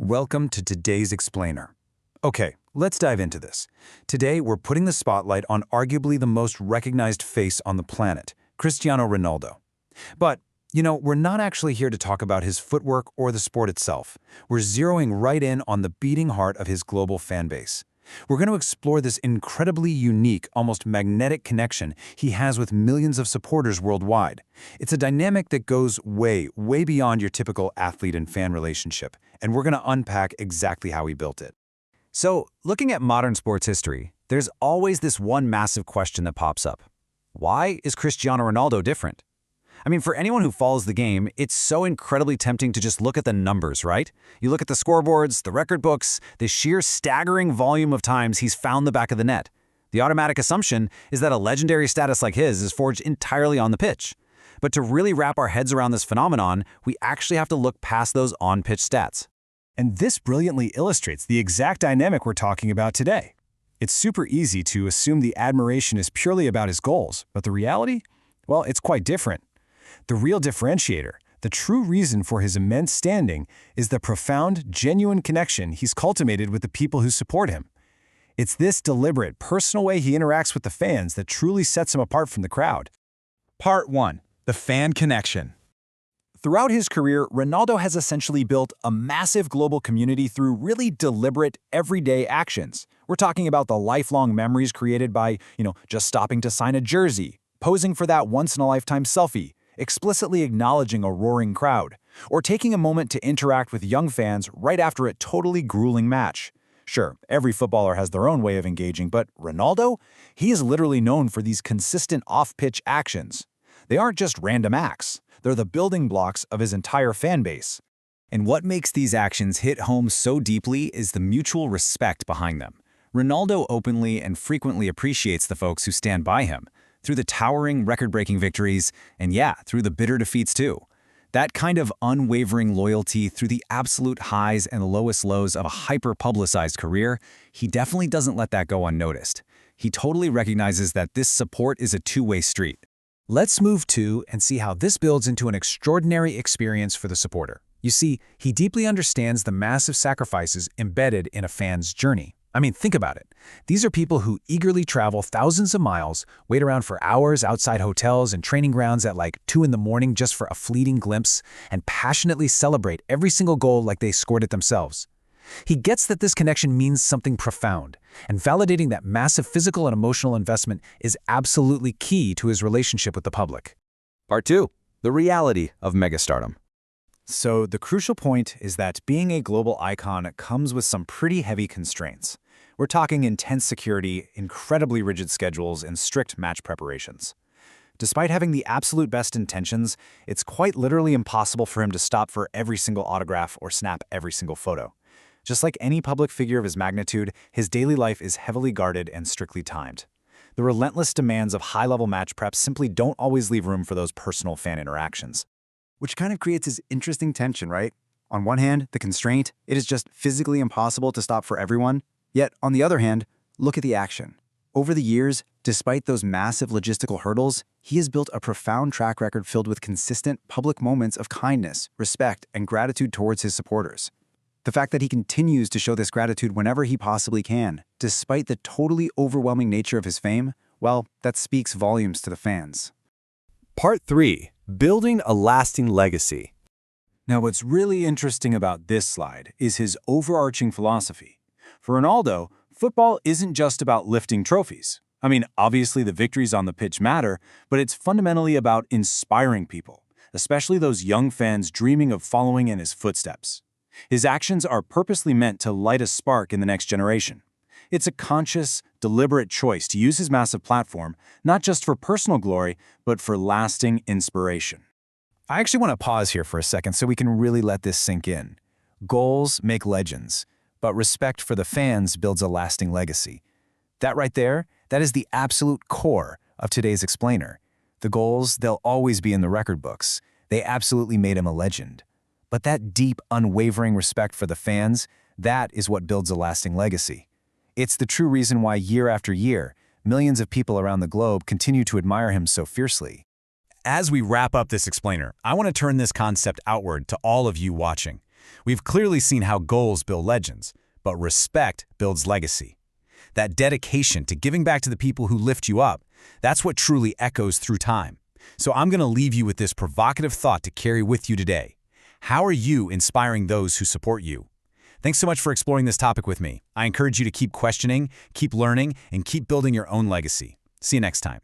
Welcome to today's explainer. Okay, let's dive into this. Today, we're putting the spotlight on arguably the most recognized face on the planet, Cristiano Ronaldo. But, we're not actually here to talk about his footwork or the sport itself. We're zeroing right in on the beating heart of his global fan base. We're going to explore this incredibly unique, almost magnetic connection he has with millions of supporters worldwide. It's a dynamic that goes way, way beyond your typical athlete and fan relationship, and we're going to unpack exactly how he built it. So, looking at modern sports history, there's always this one massive question that pops up. Why is Cristiano Ronaldo different? For anyone who follows the game, it's so incredibly tempting to just look at the numbers, right? You look at the scoreboards, the record books, the sheer staggering volume of times he's found the back of the net. The automatic assumption is that a legendary status like his is forged entirely on the pitch. But to really wrap our heads around this phenomenon, we actually have to look past those on-pitch stats. And this brilliantly illustrates the exact dynamic we're talking about today. It's super easy to assume the admiration is purely about his goals, but the reality? Well, it's quite different. The real differentiator, the true reason for his immense standing, is the profound, genuine connection he's cultivated with the people who support him. It's this deliberate, personal way he interacts with the fans that truly sets him apart from the crowd. Part 1. The fan connection. Throughout his career, Ronaldo has essentially built a massive global community through really deliberate, everyday actions. We're talking about the lifelong memories created by, just stopping to sign a jersey, posing for that once-in-a-lifetime selfie, explicitly acknowledging a roaring crowd, or taking a moment to interact with young fans right after a totally grueling match. Sure, every footballer has their own way of engaging, but Ronaldo? He is literally known for these consistent off-pitch actions. They aren't just random acts. They're the building blocks of his entire fan base. And what makes these actions hit home so deeply is the mutual respect behind them. Ronaldo openly and frequently appreciates the folks who stand by him, through the towering record-breaking victories, and through the bitter defeats too. That kind of unwavering loyalty through the absolute highs and lowest lows of a hyper-publicized career, he definitely doesn't let that go unnoticed. He totally recognizes that this support is a two-way street. Let's move to and see how this builds into an extraordinary experience for the supporter. You see, he deeply understands the massive sacrifices embedded in a fan's journey. Think about it. These are people who eagerly travel thousands of miles, wait around for hours outside hotels and training grounds at like 2 in the morning just for a fleeting glimpse, and passionately celebrate every single goal like they scored it themselves. He gets that this connection means something profound, and validating that massive physical and emotional investment is absolutely key to his relationship with the public. Part 2. The reality of megastardom. So the crucial point is that being a global icon comes with some pretty heavy constraints. We're talking intense security, incredibly rigid schedules, and strict match preparations. Despite having the absolute best intentions, it's quite literally impossible for him to stop for every single autograph or snap every single photo. Just like any public figure of his magnitude, his daily life is heavily guarded and strictly timed. The relentless demands of high-level match prep simply don't always leave room for those personal fan interactions. Which kind of creates this interesting tension, right? On one hand, the constraint, it is just physically impossible to stop for everyone. Yet, on the other hand, look at the action. Over the years, despite those massive logistical hurdles, he has built a profound track record filled with consistent public moments of kindness, respect, and gratitude towards his supporters. The fact that he continues to show this gratitude whenever he possibly can, despite the totally overwhelming nature of his fame, well, that speaks volumes to the fans. Part 3. Building a lasting legacy. Now, what's really interesting about this slide is his overarching philosophy. For Ronaldo, football isn't just about lifting trophies. Obviously the victories on the pitch matter, but it's fundamentally about inspiring people, especially those young fans dreaming of following in his footsteps. His actions are purposely meant to light a spark in the next generation. It's a conscious, deliberate choice to use his massive platform, not just for personal glory, but for lasting inspiration. I actually want to pause here for a second so we can really let this sink in. Goals make legends, but respect for the fans builds a lasting legacy. That right there, that is the absolute core of today's explainer. The goals, they'll always be in the record books. They absolutely made him a legend. But that deep, unwavering respect for the fans, that is what builds a lasting legacy. It's the true reason why year after year, millions of people around the globe continue to admire him so fiercely. As we wrap up this explainer, I want to turn this concept outward to all of you watching. We've clearly seen how goals build legends, but respect builds legacy. That dedication to giving back to the people who lift you up, that's what truly echoes through time. So I'm going to leave you with this provocative thought to carry with you today. How are you inspiring those who support you? Thanks so much for exploring this topic with me. I encourage you to keep questioning, keep learning, and keep building your own legacy. See you next time.